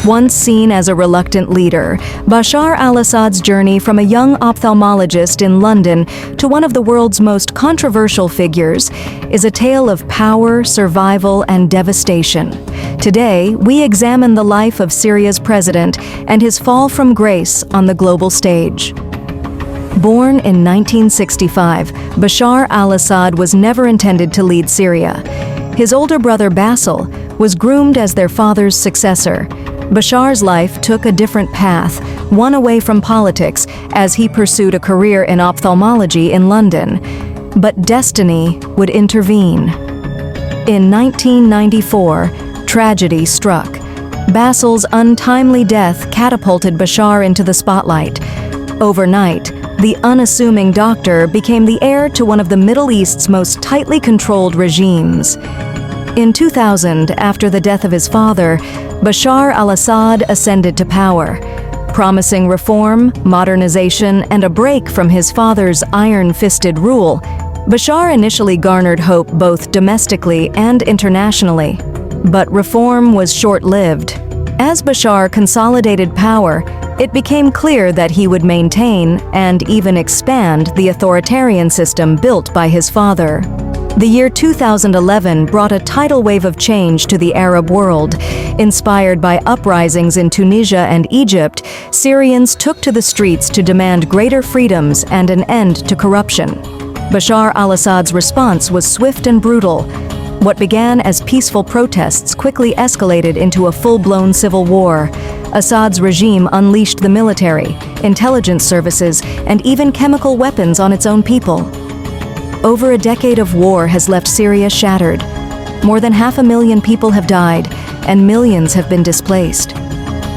Once seen as a reluctant leader, Bashar al-Assad's journey from a young ophthalmologist in London to one of the world's most controversial figures is a tale of power, survival, and devastation. Today, we examine the life of Syria's president and his fall from grace on the global stage. Born in 1965, Bashar al-Assad was never intended to lead Syria. His older brother Basil was groomed as their father's successor. Bashar's life took a different path, one away from politics, as he pursued a career in ophthalmology in London. But destiny would intervene. In 1994, tragedy struck. Basil's untimely death catapulted Bashar into the spotlight. Overnight, the unassuming doctor became the heir to one of the Middle East's most tightly controlled regimes. In 2000, after the death of his father, Bashar al-Assad ascended to power. Promising reform, modernization, and a break from his father's iron-fisted rule, Bashar initially garnered hope both domestically and internationally. But reform was short-lived. As Bashar consolidated power, it became clear that he would maintain and even expand the authoritarian system built by his father. The year 2011 brought a tidal wave of change to the Arab world. Inspired by uprisings in Tunisia and Egypt, Syrians took to the streets to demand greater freedoms and an end to corruption. Bashar al-Assad's response was swift and brutal. What began as peaceful protests quickly escalated into a full-blown civil war. Assad's regime unleashed the military, intelligence services, and even chemical weapons on its own people. Over a decade of war has left Syria shattered. More than 500,000 people have died, and millions have been displaced.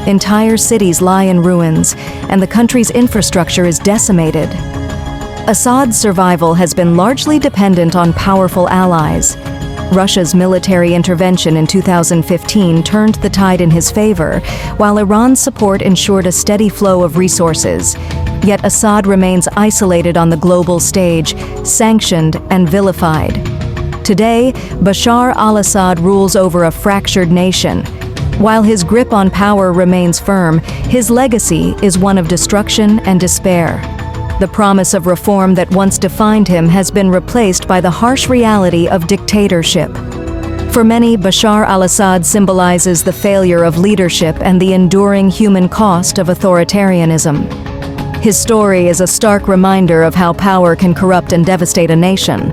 Entire cities lie in ruins, and the country's infrastructure is decimated. Assad's survival has been largely dependent on powerful allies. Russia's military intervention in 2015 turned the tide in his favor, while Iran's support ensured a steady flow of resources. Yet Assad remains isolated on the global stage, sanctioned and vilified. Today, Bashar al-Assad rules over a fractured nation. While his grip on power remains firm, his legacy is one of destruction and despair. The promise of reform that once defined him has been replaced by the harsh reality of dictatorship. For many, Bashar al-Assad symbolizes the failure of leadership and the enduring human cost of authoritarianism. His story is a stark reminder of how power can corrupt and devastate a nation.